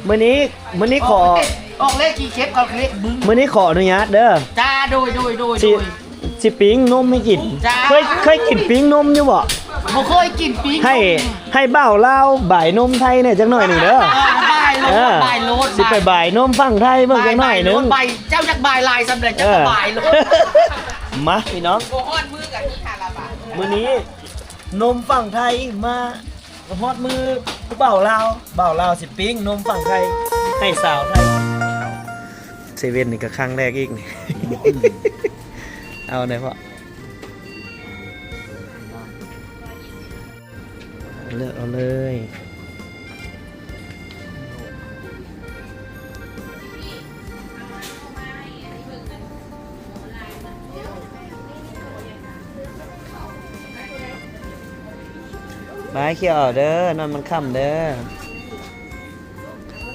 มื้อนี้ขอออกเลขกี่เก็บเอาเลขบึ้ง มื้อนี้ขออนุญาตเด้อ จ้าโดยสิปิ้งนมให้กิน จ้า เคยกินปิ้งนมอยู่บ่ บ่เคยกินปิ้ง ให้เบ้าลาวบ่ายนมไทยเนี่ยจักหน่อยหนึงเด้อ บ่ายโลด สิไปบ่ายนมฝั่งไทยเบิ่งจักหน่อยหนึง บ่ายเจ้าจักบ่ายลายสำเร็จจักบ่ายโลด มาพี่น้อง บ่ฮอดมือกันที่ทาละบาท มื้อนี้นมฝั่งไทยมาฮอดมือเบ้าลาวสิปิ้งนมฝั่งไทยให้สาวไทยเซเว่นนี่ก็ครั้งแรกอีกนี่ เอาไหนพ่อเลือกเอาเลยไม้เขียวเอาเด้อนอนมันค่ำเด้อ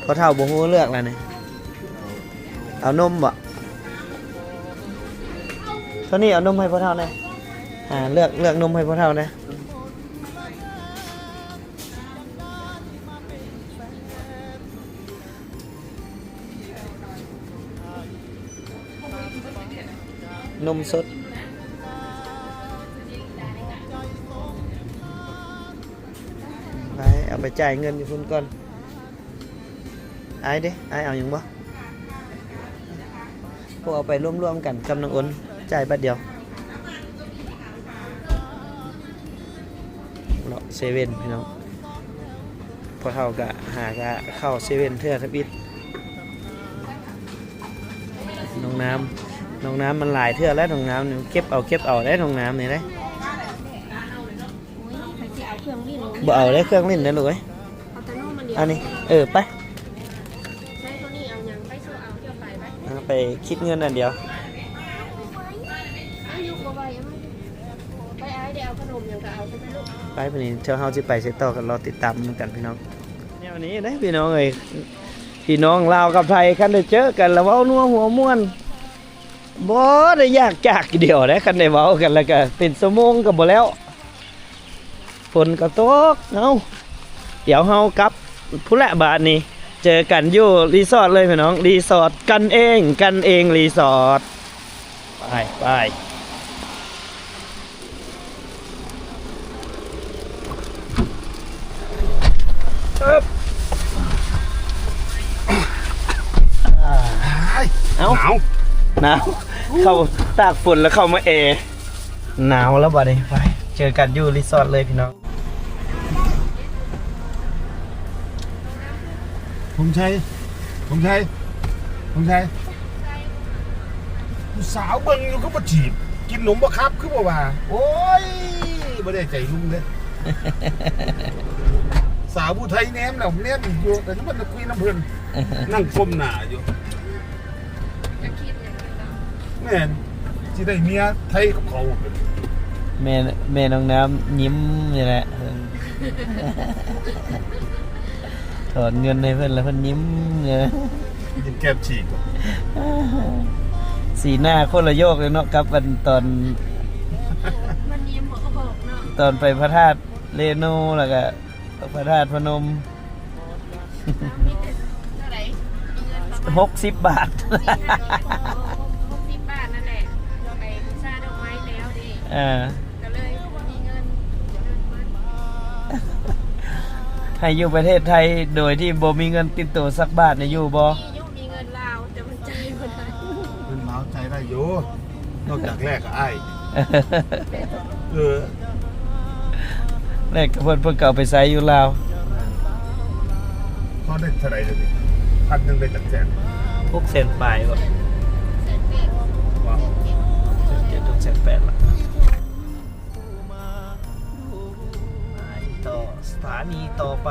พอเท่าบ่ฮู้เลือกแล้วนี่เอานมบ่เท่านี้เอานมให้พ่อเท่าหน่อยเลือกนมให้พ่อเท่านะนมสดไปเอาไปจ่ายเงินอยู่คุณก่อนไอ้เด้ไอ้เอาอย่างบ่พวกเอาไปร่วมๆกันกำลังอ้นจ่ายบัตรเดียวเลาะเซเว่นพี่น้องพอเท่ากับหากะเข้าเซเว่นเทื่อทบิดน้องน้ำมันหลายเทื่อแล้วน้องน้ำนี่เก็บเอาได้น้องน้ำนี่ได้บ่เอาได้เครื่องเล่นได้เลยอันนี้ไปไปคิดเงินอันเดียวไปวันนี้เช้าเฮาจะไปเซตต่อกันรอติดตามกันพี่น้องเนี่ยวันนี้นะพี่น้องเอ้ยพี่น้องลาวกับไทยคันได้เจอกันแล้วเว้านัวหัวม่วนบ่ได้ยากจากเดียวนะคันได้เว้ากันแล้วก็เป็นชั่วโมงก็บ่แล้วฝนก็ตกเดี๋ยวเฮากลับผู้ละบาทนี้เจอกันอยู่รีสอร์ทเลยพี่น้องรีสอร์ทกันเองรีสอร์ทไปเอาหนาวเข้าตากฝนแล้วเข้ามาหนาวแล้วบัดนี้ไปเจอกันอยู่รีสอร์ทเลยพี่น้องผมใช้สาวเบิ่งอยู่ก็มาจีบกินหนมบ่ครับคือบ่ว่าโอ้ยบ่ได้ใจลุงเลย สาวผู้ไทยแนมแล้วแนมอีกอยู่แต่นี่มันคุยน้ำเพิ่นนั่งก้มหน้าอยู่แม่นสิได้เมียไทยกับเขาแม่น้องน้ำยิ้มนี่แหละถอนเงินให้เพื่อนแล้วเพื่อนยิ้มเนี่ยยิ้มแก้มฉีกสีหน้าโคตรละโยกเลยเนาะกับตอนตอนไปพระธาตุเรนูแล้วก็พระธาตุพนม60 บาท60 บาทนั่นแหละไปบูชาดอกไม้แล้วดิก็เลยมีเงินให้อยู่ประเทศไทยโดยที่บ่มีเงินติดตัวสักบาทเนี่ยอยู่บ่มีเงินลาวแต่มันใจบ่ได้เงินลาวใจได้อยู่นอกจากแรกกับอ้ายแรกกับเพิ่นเก่าไปใช้อยู่ลาวเขาได้เท่าไหร่เดี๋ยวนี้1,000ได้จากแสน600,000ปลายบ่ว้าว700,000 ละต่อสถานีต่อไป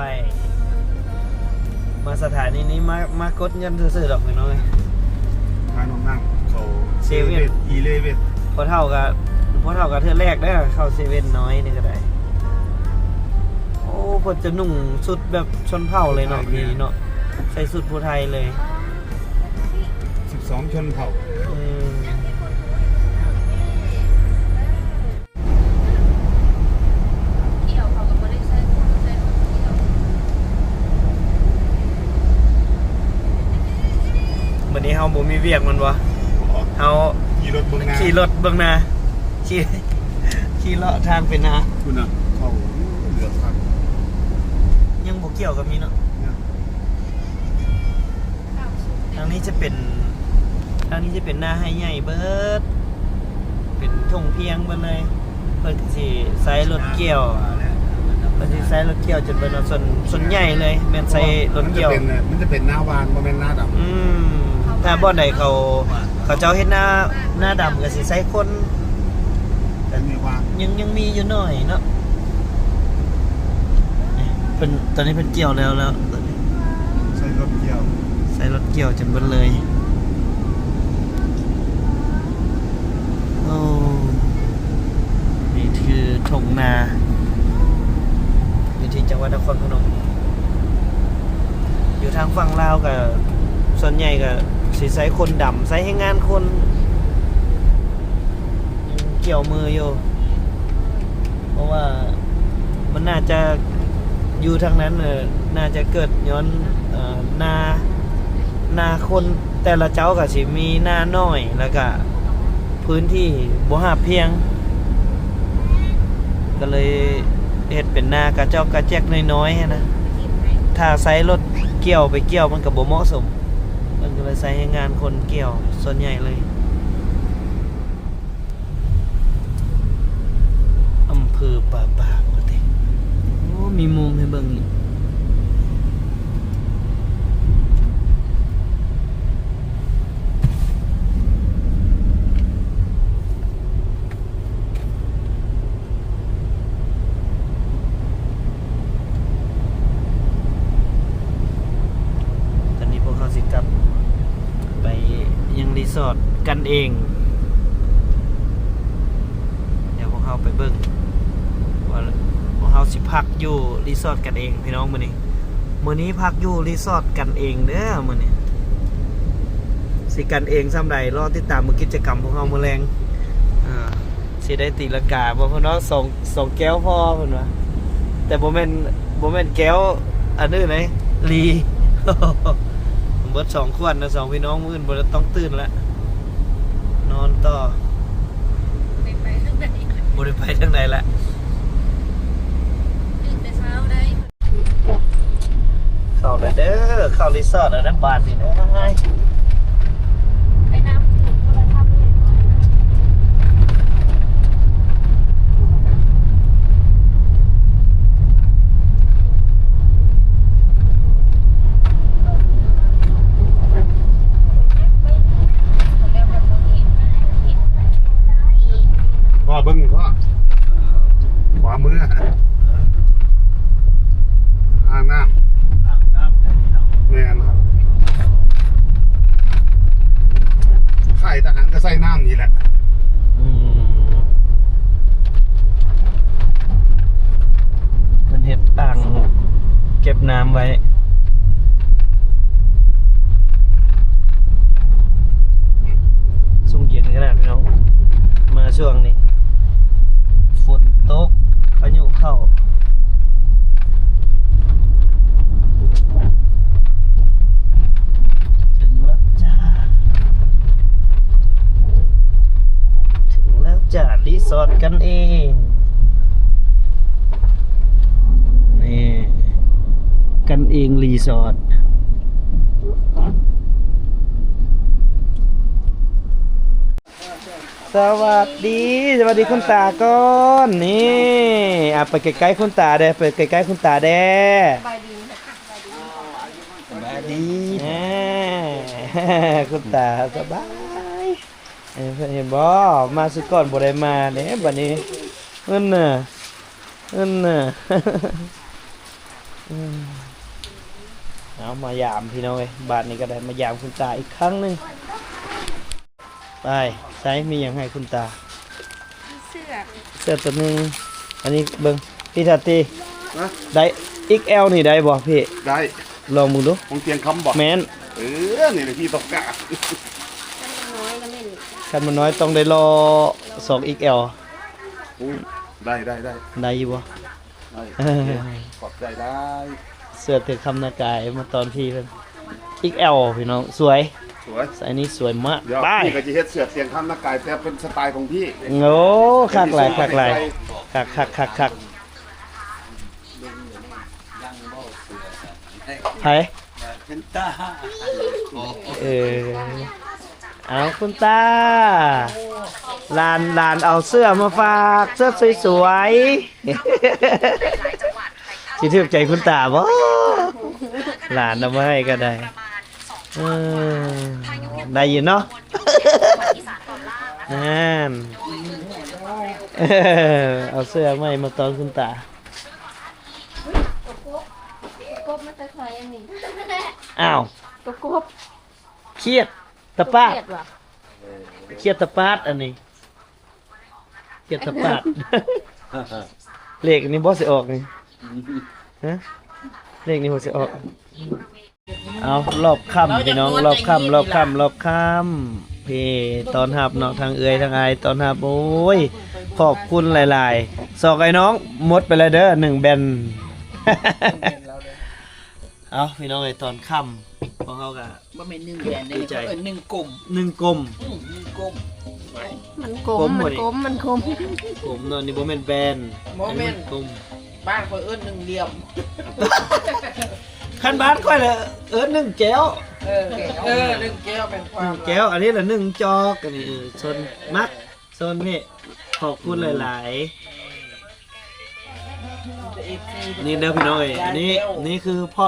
มาสถานีนี้มากดเงินซื่อๆดอกน้อยพาน้องนั่งเขา11พอเท่ากับเทื่อแรกได้เข้าเซเว่นน้อยนี่ก็ได้โอ้พอจะนุ่งชุดแบบชนเผ่าเลยเนาะนี่เนาะใส่ชุดผู้ไทยเลย12ชนเผ่า าบ่มีเวียกมันวะเฮา ขี่รถเบิ่งหน้า ขี่รถเบิ่งหน้าขี่เลาะทางไปนา คุณน่ะเข้าเหลือครับ ยังบ่เกี่ยวกับนี้เนาะทางนี้จะเป็นหน้าให้ใหญ่เบิดเป็นทุ่งเพียงเบิดเลยเพิ่นสิใช้รถเกี่ยวเพิ่นสิใช้รถเกี่ยวจนเป็นส่วนใหญ่เลยแม่นใช้รถเกี่ยว มันจะเป็นหน้าวานบ่แม่นหน้าดำ ถ้าบ่อนใดเขาเจ้าเฮ็ดหน้าดำก็สิใช้คน แต่มีวาน ยังมีอยู่หน่อยเนาะเป็นตอนนี้เป็นเกี่ยวแล้วตอนนี้ ใช้รถเกี่ยว ใส่รถเกี่ยวจนเบิดเลยโอ้นี่คือทุ่งนาอยู่ที่จังหวัดนครพนมอยู่ทางฝั่งลาวก็ส่วนใหญ่ก็สิใช้คนดำใช้ให้งานคนยังเกี่ยวมืออยู่เพราะว่ามันน่าจะอยู่ทางนั้นน่าจะเกิดย้อนนาคนแต่ละเจ้าก็สิมีหน้าน้อยแล้วก็พื้นที่บ่หาเพียงก็เลยเฮ็ดเป็นหน้ากระจอกกระแจกน้อยๆนะถ้าใช้รถเกี่ยวไปเกี่ยวมันก็บ่เหมาะสมมันก็เลยใช้ให้งานคนเกี่ยวส่วนใหญ่เลยอำเภอป่าบางว่าติโอ้มีมุมให้เบิ่งอีกตอนนี้พวกเขาสิกลับไปยังรีสอร์ทกันเอง เดี๋ยวพวกเขาไปเบิ่งว่าพวกเขาสิพักอยู่รีสอร์ทกันเองพี่น้องมื้อนี้พักอยู่รีสอร์ทกันเองเด้อมื้อนี้สิกันเองซ้ำใดรอติดตามมื้อกิจกรรมพวกเขามื้อแรงสิได้ตีลังกาบ่เพิ่นเนาะสองแก้วพอเพิ่นว่าแต่บ่แม่นแก้วอันนี้ไหนลี เบิด2ขวดนะ2พี่น้องมื้ออื่นบ่ได้ต้องตื่นละนอนต่อ ไปทางไหน บ่ได้ไปทางใดละ ตื่นแต่เช้าได้ เข้าแล้วเด้อเข้ารีสอร์ทแล้วนะบาทนี่เด้อ ไปน้ำถูกโทรศัพท์เนี่ย พ่อเบิ่งพ่อขวามืออ่างน้ำแม่นครับไข่ทหารก็ใส่น้ำนี่แหละ มันเฮ็ดอ่างเก็บน้ำไว้สุ่มเย็นขนาดพี่น้องมาช่วงนี้ฝนตกพายุเข้าถึงแล้วจ้ารีสอร์ทกันเองนี่กันเองรีสอร์ทสวัสดีคุณตาก่อนนี่ไปใกล้ๆคุณตาเด้ไปใกล้ๆคุณตาเด้ สบายดีค่ะสบายดี สบายดีคุณตาสบายเห็นบ่มาสุดก่อนบ่ได้มาเด้บัดนี้น่ะเอามายามพี่น้องเอ้ยบาดนี้ก็ได้มายามคุณตาอีกครั้งนึงไปใช้มีอย่างให้คุณตา เสื้อ เสื้อตัวหนึงอันนี้เบิ่งพี่ทัตตีได้ XL นี่ได้บ่พี่ ได้ ลองมึงดู ผมเตียงคำบอก แม่น นี่เลยพี่ตกกะ น้อยก็ไม่ คันมันน้อยต้องได้รอ 2XL ได้ ได้อยู่บ่ ขอบใจได้ เสื้อเต็มคำนากายมาตอนพี่เพิ่น XL พี่น้องสวย สวย สายนี้สวยมาก เดี๋ยว ไป พี่ก็จะเฮ็ดเสือเสียงคำนักกายแต่เป็นสไตล์ของพี่ โอ้คักหลายคักหลายคักไผเอาคุณตาหลานเอาเสื้อมาฝากเสื้อสวยๆสิถูกใจคุณตาบ่หลานเอามาให้ก็ได้ได้ยินเนาะนั่นเอาเสื้อใหม่มาตอนคุณตาก บมันจะใครอันนี้ อ้าว ตัวกบ เครียดตะปาด เกลียดว่ะ เครียดตะปาดอันนี้เครียดตะปาดเลขอันนี้บ่สิออกนี่ฮะเลขนี้บ่สิออกเอารอบค่ำพี่น้องรอบค่ำพี่ตอนหับเนาะทางเอื้อยทางอายตอนหับโอ้ยขอบคุณหลายๆสอกไอ้น้องหมดไปเลยเด้อ1แบน เอาพี่น้องไอ้ตอนค่ำของเขากะ บ่แม่น1แบรนด์เด้ ดีใจ 1กลุ่ม 1กลม 1กลุ่ม มันกลมมันกลมมันกลม ผมเนาะนี่บ่แม่นแบน บ่แม่น กลม บ้านข่อยเอิ้น1เหลี่ยม คันบ้านค่อยละ1แก้ว 1แก้วเป็นความ แก้วอันนี้ละ1จอกอันนี้ชนมักชนนี่ขอบคุณหลายๆนี่เด้อพี่น้องเอ้ยอันนี้นี่คือเพร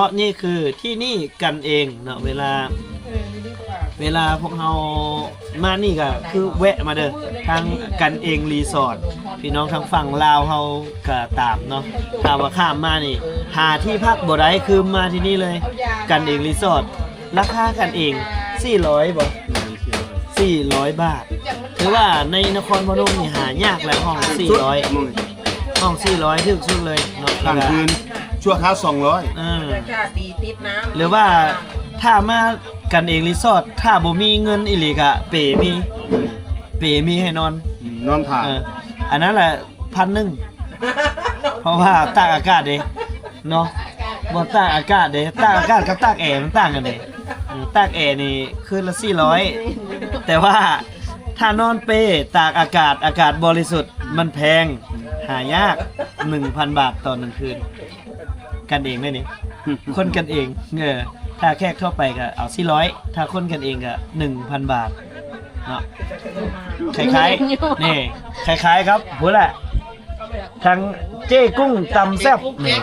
าะนี่คือที่นี่กันเองเนาะเวลาพวกเรามานี่ก็คือแวะมาเด้อทางกันเองรีสอร์ทพี่น้องทางฝั่งลาวเฮาก็ตามเนาะถ้าว่าข้ามมานี่หาที่พักบ่ได้คือมาที่นี่เลยกันเองรีสอร์ทราคากันเอง400บ่400 บาทถือว่าในนครพนมนี่หายากแล้วห้อง400ห้อง400ถึกสุดเลยเนาะ กลางคืนชั่วคราว200 ค่าดีติดน้ำ หรือว่าถ้ามากันเองรีสอร์ทถ้าบ่มีเงินอีหลีกะเปมีให้นอน นอนถ่าย อันนั้นแหละ1,000เพราะว่าตากอากาศเด้เนาะบ่ตากอากาศเด้ตากอากาศกับตากแอร์มันต่างกันเด้ตากแอร์นี่คืนละ400แต่ว่าถ้านอนเปตากอากาศบริสุทธิ์มันแพงหายาก 1,000 บาทต่อ1คืนกันเองได้นี่ คนกันเองถ้าแขกทั่วไปก็เอา400ถ้าคนกันเองก็ 1,000 บาทเนาะคล้ายๆนี่คล้ายๆครับพูดแหละทางเจ้กุ้งตำแซ่บนี่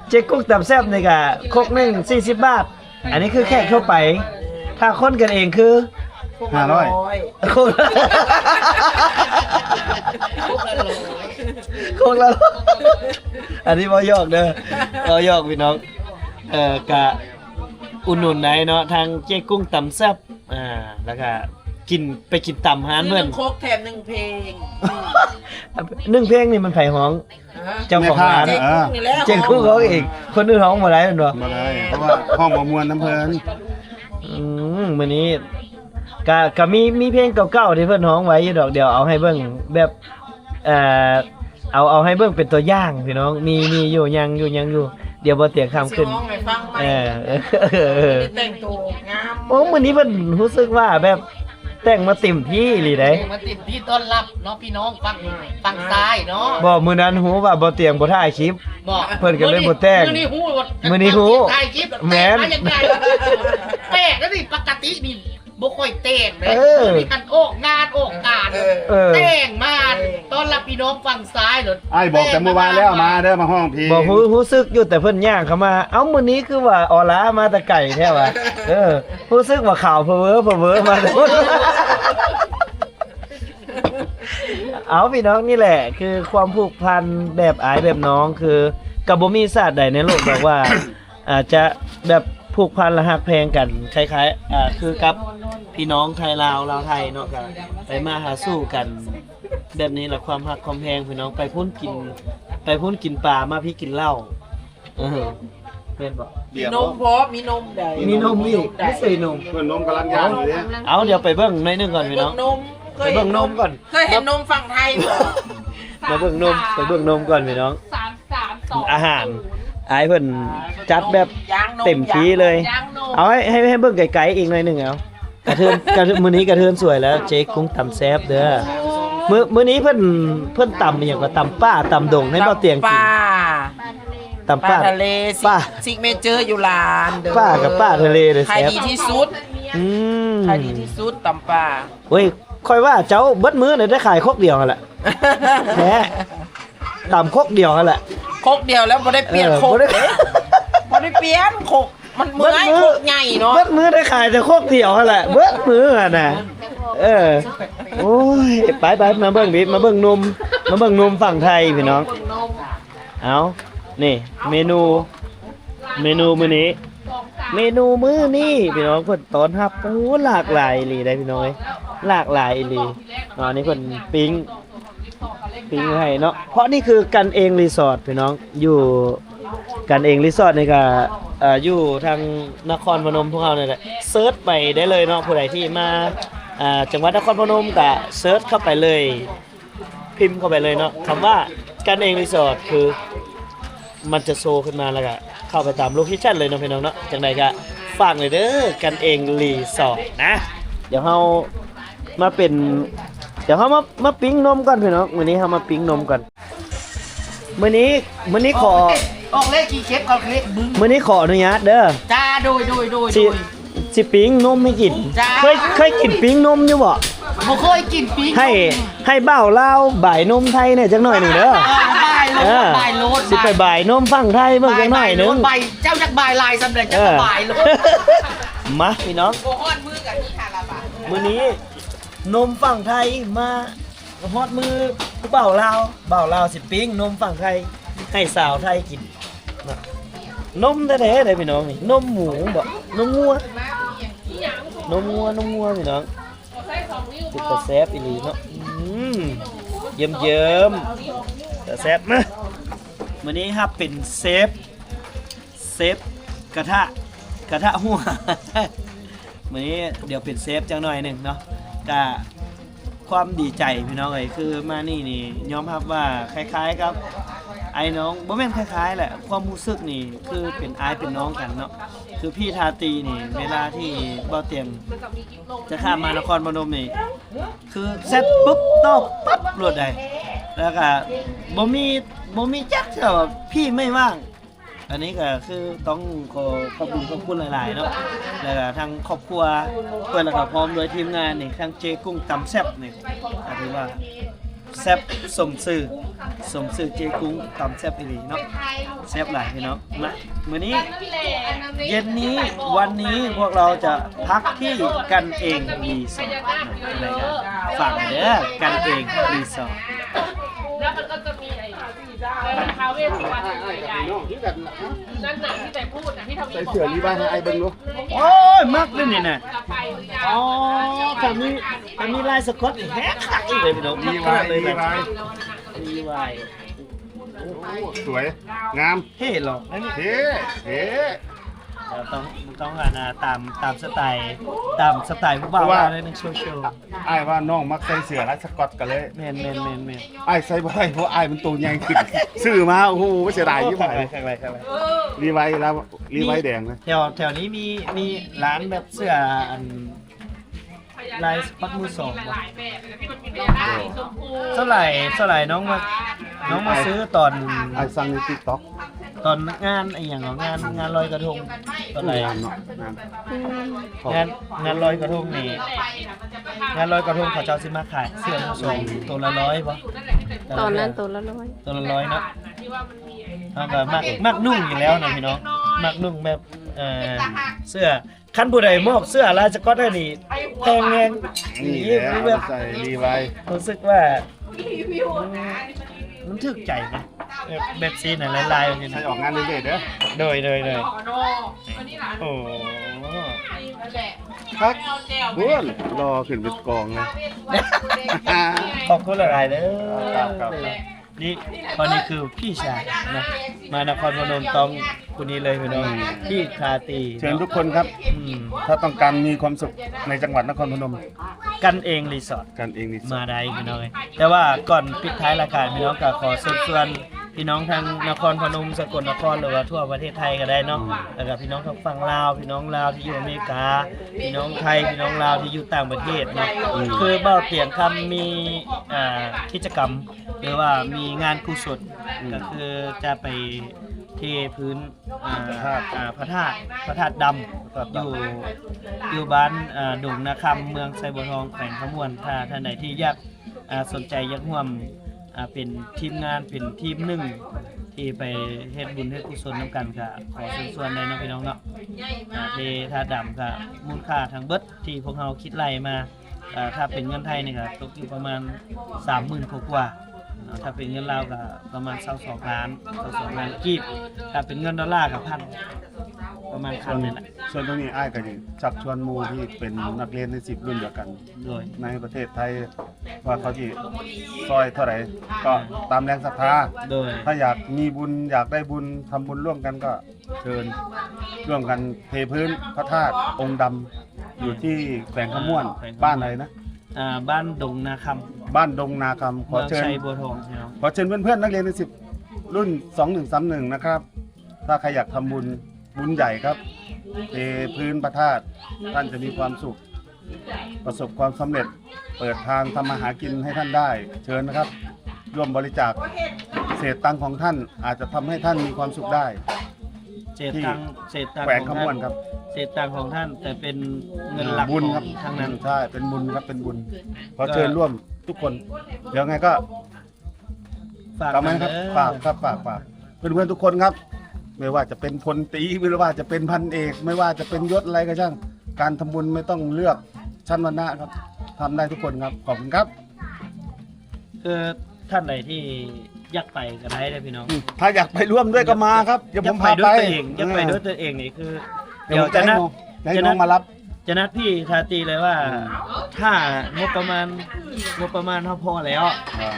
เจ้กุ้งตำแซ่บนี่ก็ครกหนึง40 บาท อันนี้คือแขกทั่วไป ถ้าคนกันเองคือ500ครกละอันนี้บ่ยอกเด้อบ่ยอกพี่น้องกะอุ่นหนุนไหนเนาะทางเจ๊กุ้งตำแซ่บแล้วก็ไปกินตำหานเพิ่น 1โคกแถม1เพลง 1เพลงนี่มันไผฮ้องเจ้าของร้าน เจ๊กุ้งนี่แหละเจ๊กุ้งเขาเองคนอื่นฮ้องบ่ได้แม่นบ่ บ่ได้เพราะว่าห้องบ่ม่วนน้ำเพิ่น มื้อนี้ก็มีเพลงเก่าๆที่เพิ่นฮ้องไว้อยู่ดอกเดียวเอาให้เบิ่งแบบเอาให้เบิ่งเป็นตัวอย่างพี่น้องมีอยู่ยังอยู่เดี๋ยวบ่เตียงคำขึ้น ร้องให้ฟังไหมแต่งตัวงาม โอ้มื้อนี้เพิ่นรู้สึกว่าแบบแต่งมาเต็มที่อีหลีเด้ มาติดที่ต้อนรับเนาะพี่น้องฟังซ้ายเนาะ บ่มื้อนั้นฮู้ว่าบ่เตียงบ่ถ่ายคลิป บอก เพิ่นก็เลยบ่แต่ง มื้อนี้ฮู้ มื้อนี้ฮู้ ถ่ายคลิป แม่น แต่งมาอย่างไรแปลกแล้วนี่ปกตินี่บ่ค่อยแต่งเลย มีกันโอกงานโอกการ แต่งมาต้อนรับพี่น้องฝั่งซ้ายเหรอ ไอ้บอกแต่เมื่อวานแล้วมาเด้อมาห้องพี่ บ่รู้สึกอยู่แต่เพิ่นย่างเข้ามา เอ้ามื้อนี้คือว่าออลามาแต่ไก่แท้ว่ะรู้สึกว่าข่าวเพ้อมาแต่พุ่นเอาพี่น้องนี่แหละคือความผูกพันแบบอายแบบน้องคือกับบ่มีศาสตร์ใดในโลกบอกว่า อาจจะแบบผูกพันและฮักแพงกันคล้ายๆคือกับพี่น้องไทยลาวไทยเนาะกันไปมาหาสู้กันแบบนี้แหละความฮักความแพงพี่น้องไปพุ่นกินปลามาพี่กินเหล้าเป็นบ่ มีนมพร้อมมีนมใด มีนมอีกไม่ใส่นม เพิ่นนมกำลังย่างอยู่เด้ เอาเดี๋ยวไปเบิ่งหน่อยหนึงก่อนพี่น้อง นม ไปเบิ่งนมก่อน เคยเห็นนมฝั่งไทยบ่ มาเบิ่งนมก่อนพี่น้อง 3 2 อาหาร อายเพิ่นจัดแบบเต็มที่เลย ย่างนม เอาให้เบิ่งไกลๆอีกหน่อยหนึงเอากระเทือนมื้อนี้กระเทือนสวยแล้วเจ๊กุ้งตำแซ่บเด้อมื้อนี้เพิ่นตำอหยังก็ตำป้าตำดงให้เบาเตียงกิน ตำ ปลา ป้า ทะเล ป้า ซิกเมเจอร์อยู่ร้านเด้อ ป้ากับป้าทะเลเลย ขาย แซ่บ ดีที่สุด อืม ขายดีที่สุดตำปลา เฮ้ยค่อยว่าเจ้าเบิดมื้อเนี่ยได้ขายครกเดียวหั่นแหละแหมตำครกเดียวหั่นแหละ โคกเดียวแล้วบ่ได้เปลี่ยนโคก บ่ได้ บ่ได้เปลี่ยนโคกมันเมื่อยโคกใหญ่เนาะ เบิดมื้อได้ขายแต่ครกเดียวหั่นแหละเบิดมื้ออ่ะน่ะโอ้ยไปมาเบิ่งดิมาเบิ่งนมฝั่งไทยพี่น้องเอานี่เมนูมื้อนี้เมนูมื้อนี้พี่น้องเพิ่นต้อนรับโอ้หลากหลายอีหลีได้พี่น้องเอ้ยหลากหลายอีหลีอันนี้เพิ่นปิ้งให้เนาะเพราะนี่คือกันเองรีสอร์ทพี่น้องอยู่กันเองรีสอร์ทนี่ก็อยู่ทางนครพนมพวกเราเนี่ยแหละเซิร์ชไปได้เลยเนาะผู้ใดที่มาจังหวัดนครพนมก็เซิร์ชเข้าไปเลยพิมพ์เข้าไปเลยเนาะคำว่ากันเองรีสอร์ทคือมันจะโชว์ขึ้นมาแล้วก็เข้าไปตามโลเคชั่นเลยเนาะพี่น้องเนาะจังใดก็ฝากเลยเด้อกันเองรีสอร์ทนะเดี๋ยวเฮามามาปิ้งนมก่อนพี่น้องมื้อนี้เฮามาปิ้งนมก่อนมื้อนี้ขอ ออกเลขกี่เช็คก่อนเลขบึ้ง มื้อนี้ขออนุญาตเด้อ จ้าโดย สิปิ้งนมให้กิน จ้า เคยกินปิ้งนมอยู่บ่ บ่เคยกินปิ้ง ให้บ่าวลาวบ่ายนมไทยเนี่ยจักหน่อยหนึงเด้อ บ่ายโลด สิไปบ่ายนมฝั่งไทยเบิ่งจักหน่อยหนึง บ่ายเจ้าจักบ่ายลายสำเร็จจักบ่ายโลด มาพี่น้อง โอ้ฮอดมือกับนี่ค่ะละบาท มื้อนี้นมฝั่งไทยมาฮอดมือบ่าวลาวสิปิ้งนมฝั่งไทยให้สาวไทยกินนะนมแท้ๆเลยพี่น้องนี่นมหมูบ่นมงัวพี่น้องติดแต่แซ่บอีหลีเนาะเยิ้มแต่แซ่บมามื้อนี้ครับเป็นเซฟกระทะหัว มื้อนี้เดี๋ยวเป็นเซฟจังหน่อยหนึงเนาะก็ความดีใจพี่น้องเอ้ยคือมานี่ยอมรับว่าคล้ายๆกับไอ้น้องบ่แม่นคล้ายๆแหละความรู้สึกนี่คือเป็นอ้ายเป็นน้องกันเนาะคือพี่ทาตีนี่เวลาที่บ่เตรียมจะข้ามมานครพนมนี่คือเสร็จปุ๊บตอบปั๊บรวดได้แล้วก็บ่มีจักเจ้าพี่ไม่ว่าง อันนี้ก็คือต้องขอบคุณหลายๆเนาะแล้วก็ทางครอบครัวเพื่อนแล้วก็พร้อมด้วยทีมงานนี่ทางเจกุ้งตำแซ่บนี่ก็ถือว่าแซ่บสมชื่อเจกุ้งตำแซ่บอีหลีเนาะแซ่บหลายพี่น้องมามื้อนี้เย็นนี้วันนี้พวกเราจะพักที่กันเองรีสอร์ทอะไรกันฝากเด้อกันเองรีสอร์ท แล้วมันก็จะมีไอ้ท้าวเวสสุวรรณใหญ่ๆนั่นน่ะที่แต่พูดน่ะที่ทวี ใส่เสื้อรีบ้านให้ไอ้เบิ่งดู โอ้ยมักเลยนี่น่ะ จะไปหรือยัง อ๋อแต่มีลายสก๊อตแฮกคักเลยพี่น้อง รี มั ไว้ กเลย รี แบบ ไว้ รีไว สวยงาม เท่หรอกนั่นนี่ เฮ้เฮ้ เราต้องตามสไตล์ผู้บ่าวเลยในโซเชียล ไอ้ว่าน้องมักใส่เสื้อลายสก๊อตกันเลย แมน ไอ้ใส่บ่ได้เพราะไอ้มันตัวใหญ่ขึ้นซื้อมาโอ้โหเสียดายยิ่งไป ข้างไร รีไว้แล้วรีไว้แดงเลย แถวนี้มีร้านแบบเสื้ออันลายสก๊อตมือสอง หลายแบบแต่ที่มันมีดอกสีชมพู เท่าไหร่น้องมาซื้อตอน ไอ้สั่งใน TikTok ตอนงานไอ้อย่างของงานลอยกระทงตอนไหน งามเนาะงาม งานลอยกระทงนี่งานลอยกระทงเขาเจ้าสิมาขายเสื้อมือสองตัวละ100ป่ะ ตอนนั้นตัวละ100 ตัวละ100เนาะ ที่ว่ามันมีไอ้ เขาก็มักนุ่งอยู่แล้วนะพี่น้องมักนุ่งแบบเสื้อคันผู้ใดมอบเสื้อลายสก๊อตได้นี่แพงแรง นี่ นี่ แหละ แบบ ใส่รีไว้ รู้สึกว่ามันถึกใจนะแบบซีนน่ะลายๆอย่างนี้ ใส่ นะ ออกงานเรื่อยๆเด้อ โดย ต่อนออันนี้หลาน โอ้ นั่นแหละ ครับ เอาแจว เพื่อนรอขึ้นเป็นกองเลย ขอบคุณหลายๆเด้อ ครับ นี่ตอนนี้คือพี่ชายนะมานครพนมต้องคนนี้เลยพี่น้องพี่คาตี เชิญทุกคนครับ ถ้าต้องการมีความสุขในจังหวัดนครพนม กันเองรีสอร์ท กันเองนี่ มาได้พี่น้องแต่ว่าก่อนปิดท้ายรายการพี่น้องก็ขอเชิญชวน พี่น้องทางนครพนมสกลนครหรือว่าทั่วประเทศไทยก็ได้เนาะแล้วก็พี่น้องทางฝั่งลาวพี่น้องลาวที่อยู่อเมริกาพี่น้องไทยพี่น้องลาวที่อยู่ต่างประเทศเนาะคือเบ้าเตียงคำมีกิจกรรมหรือว่ามีงานกุศลก็คือจะไปเทพื้นพระธาตุดำอยู่บ้านดงนาคำเมืองไซบัวทองแขวงขมวนถ้าท่านใดที่อยากสนใจอยากร่วมเป็นทีมงานเป็นทีมหนึ่งที่ไปเฮ็ดบุญเฮ็ดกุศลนำกันก็ขอเชิญชวนได้เนาะพี่น้องเนาะเทธาตุดำก็มูลค่าทั้งเบิดที่พวกเราคิดไล่มาถ้าเป็นเงินไทยนี่ก็ตกอยู่ประมาณ 30,000 กว่าถ้าเป็นเงินลาวก็ประมาณ22 ล้านกีบถ้าเป็นเงินดอลลาร์ก็พันประมาณพันนี่แหละ ส่วนตรงนี้อ้ายก็สิชักชวนหมู่ที่เป็นนักเรียนใน10รุ่นเดียวกัน โดย ในประเทศไทยว่าเขาสิซอยเท่าไหร่ก็ตามแรงศรัทธา โดย ถ้าอยากมีบุญอยากได้บุญทำบุญร่วมกันก็เชิญร่วมกันเทพื้นพระธาตุองค์ดำอยู่ที่แขวงขม่วนบ้านอะไรนะ บ้านดงนาค บ้านดงนาคำ ำ ขอ เมือง เชิญ ชัยบัวทองใช่ไหม ขอเชิญเพื่อนๆนักเรียนใน10รุ่น2131นะครับถ้าใครอยากทำบุญใหญ่ครับเทพื้นพระธาตุท่านจะมีความสุขประสบความสำเร็จเปิดทางทำมาหากินให้ท่านได้เชิญนะครับร่วมบริจาคเศษตังค์ของท่านอาจจะทำให้ท่านมีความสุขได้ เศษตังค์แขวง ข ข อง ม่วน ท่าน ครับ เศษตังค์ของท่านแต่เป็นเงินหลัก บุญ ข ค อ รับ งทางนั้น ใช่เป็นบุญครับเป็นบุญขอเชิญร่วมทุกคนเดี๋ยวไงก็ ฝาก ทำไหมครับ เด้อ ฝากเพื่อนๆทุกคนครับ ไม่ว่าจะเป็นพลตรีไม่ว่าจะเป็นพันเอก ไม่ว่าจะเป็นยศอะไรก็ช่างการทำบุญไม่ต้องเลือกชั้นวรรณะครับทำได้ทุกคนครับขอบคุณครับ คือท่านใดที่อยากไปก็ได้เลยพี่น้อง ถ้าอยากไปร่วมด้วยก็มาครับเดี๋ยวผมพา ด้ว ไป ยตัวเองอยากไปด้วยตัวเองนี่คือ เดี๋ยวจะให้น้องมารับ จะนัดพี่ทาตีเลยว่าถ้างบประมาณเฮาพอแล้ว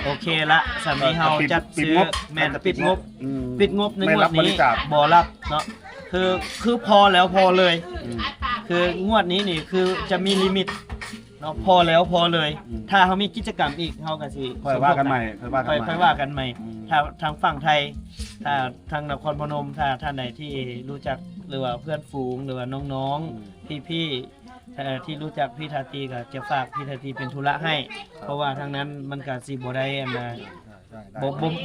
โอเคละสามีเฮาจัดซื้อแม่นปิดงบ ปิดงบในงวดนี้บ่รับเนาะคือพอแล้วพอเลย คืองวดนี้นี่คือจะมีลิมิตเนาะพอแล้วพอเลย ถ้าเขามีกิจกรรมอีกเขาก็สิ ค่อยว่ากันใหม่ ค่อยว่ากันใหม่ ถ้าทางฝั่งไทย ถ้าทางนครพนมถ้าท่านใดที่รู้จักหรือว่าเพื่อนฝูงหรือว่าน้องๆพี่ๆที่รู้จักพี่ทาตีก็จะฝากพี่ทาตีเป็นธุระให้ เพราะว่าทางนั้นมันก็สิบ่ได้อันนะ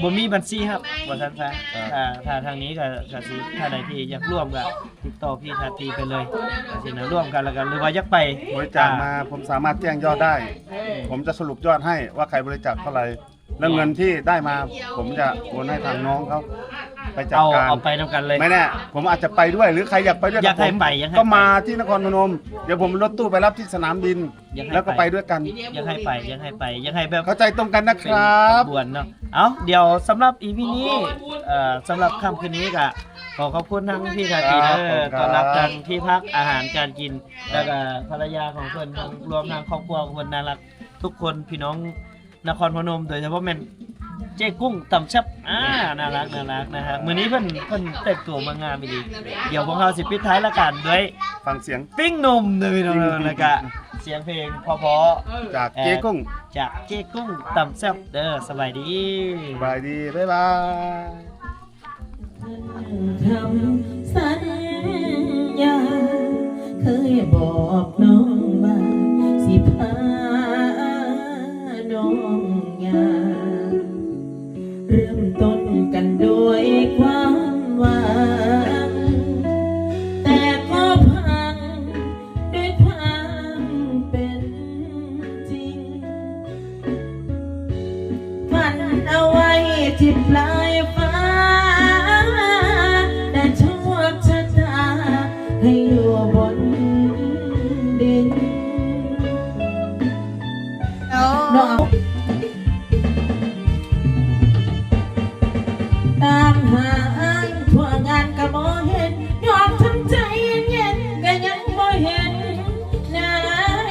บ่มีบัญชีครับว่าซั่นซะถ้าทางนี้ก็สิถ้าใดที่อยากร่วมก็ติดต่อพี่ทาตีไปเลยก็สินะร่วมกันแล้วกันหรือว่าอยากไป บริจาคมาผมสามารถแจ้งยอดได้ ผมจะสรุปยอดให้ว่าใครบริจาคเท่าไหร่แล้วเงินที่ได้มาผมจะโอนให้ทางน้องเขาไปจัดการ เอาไปนำกันเลย ไม่แน่ผมอาจจะไปด้วยหรือใครอยากไปด้วย อยากให้ บผม ไปอยากให้ ก็ ไป มาที่นครพนมเดี๋ยวผมรถตู้ไปรับที่สนามบิน อยากให้ แล้วก็ไปด้วยกัน อยากให้แบบ เข้าใจตรงกันนะค เป็น รับ ขบวนเนาะเอาเดี๋ยวสำหรับ EP นี้สำหรับค่ำคืนนี้ก็ขอขอบคุณทั้งพี่ทาตีเด้อต้อนรับทางที่พักอาหารการกินแล้วก็ภรรยาของเพิ่นทั้งรวมทั้งครอบครัวของเพิ่นน่ารักทุกคนพี่น้องนครพนมโดยเฉพาะแม่นเจ๊กุ้งต่ำชับน่ารักนะฮะมื้อนี้เพิ่นแต่งตัวมางามอีหลีเดี๋ยวพวกเราสิปิดท้ายละกันด้วย ฟังเสียง ปิ้งนมเด้อพี่น้องแล้วก็เสียงเพลงเพราะๆ จากเจ๊กุ้ง จากเจ๊กุ้งต่ำแซ่บเด้อสบายดี สบายดีบ๊ายบาย คำสัญญาเคยบอกน้องว่าสิพาน้องยาเริ่มต้นกันด้วยความหวังแต่ก็พังด้วยความเป็นจริงฝันเอาไว้ที่ปลายฟ้าแต่โชคชะตาให้อยู่บนดินน้องตามหาทั่วงานก็บ่เห็นยอมทำใจเย็นๆก็ยังบ่เห็นนา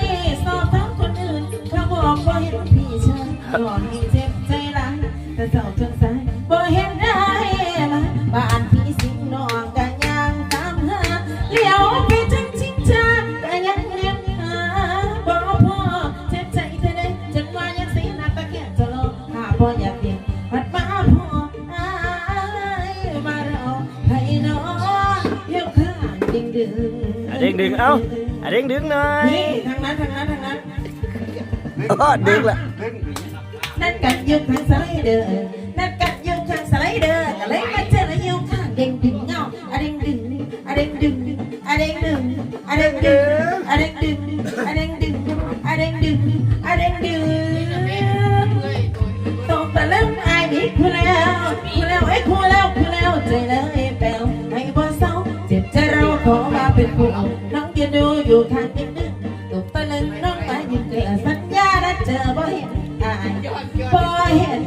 ยสอบถามคนอื่นเขาบอกบ่เห็นพี่ชายก่อนเจ็บใจร้ายแต่เจ้าจนสายบ่เห็นได้มาบ้านพี่สิงน้องก็ยังตามหาเลี้ยวไปจังจริงจังก็ยังเรียนหาบ่พอเจ็บใจเธอได้จนว่ายังสีหน้าตะเกียบจะรอหาบ่อยากเห็นพัดมาพอ ดึงดึง เด้งดึงเอ้าเด้งดึงหน่อย นี่ทางนั้น อ๋อดึงละ นั่นกันยุคทางสไลเดอร์นั่นกันยุคทางสไลเดอร์ก็เลยมาเจอยุคข้างเด้งดึงเงาเด้งดึงเด้งดึงเด้งดึงเด้งดึงเด้งดึงเด้งดึงเด้งดึงเด้งดึงตกตะลึงไอ้นี่คูแล้วไอ้คูแล้วใจเลยแปลวให้บ่เศร้าเจ็บใจเราขอมาเป็นผู้น้องยืนดูอยู่ข้างเด้งดึงตกตะลึงน้องไปยืนเกลือสัญญาและเจอบ่เห็นพอเห็น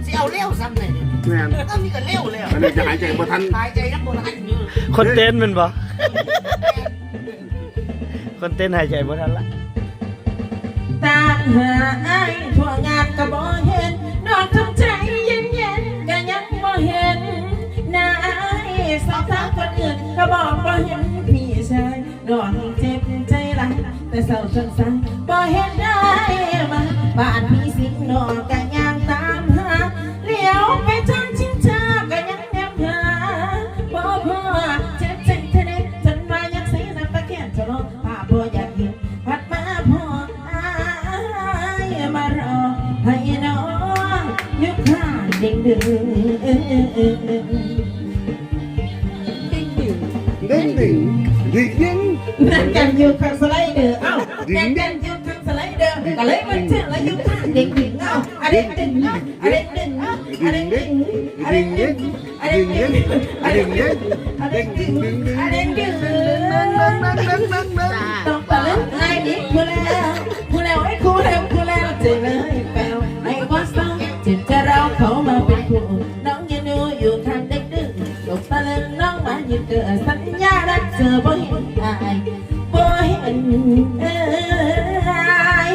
สิเอาเลี้ยวซ้ำเลย แม่น ก็มีก็เลี้ยวเลย อันนี้จะหายใจบ่ทัน หายใจนักโบราณอยู่ คนเต้นมันบ่คนเต้นหายใจบ่ทันละ ตามหาไอ้ทั่วงานก็บ่เห็นนอนทำใจเย็นก็ยังบ่เห็นนายสอบถามคนอื่นก็บอกบ่เห็นพี่ชายนอนเจ็บใจหลังแต่เศร้าจนสั่นบ่เห็นได้มาบ้านพี่สิงนอนก็ยังตามหาเลี้ยวไปทางชิงช้าก็ยังแอบหาบ่พอเจ็บใจเท่าใดจนมายังใส่น้ำตาแก้มจะร้องภาพบ่อยากเห็นพัดมาพออายมารอให้น้องยุคข้างเด้งดึง เด้งดึงดึง นั่นกันอยู่ข้างสไลเดอร์เอ้านั่นกันอยู่ข้างสไลเดอร์ก็เลยมันเชื่อแล้วอยู่ข้างเด็กดึงเอ้าเด็กดึงเด็กดึงเด็กดึงเด็กดึงเด็กดึงเด็กดึงเด็กดึงเด็กดึงต้องตะลึงไอ้นี่คูแล้วไอ้คูแล้วเจเลยแปลวไอ้ว่าสองจิตจะเราเขามาเป็นคู่น้องยืนดูอยู่ข้างเด็กดึงตกตะลึงน้องมายืนเกิดสัญญารักเจอบ่เห็นอายบ่เห็นอาย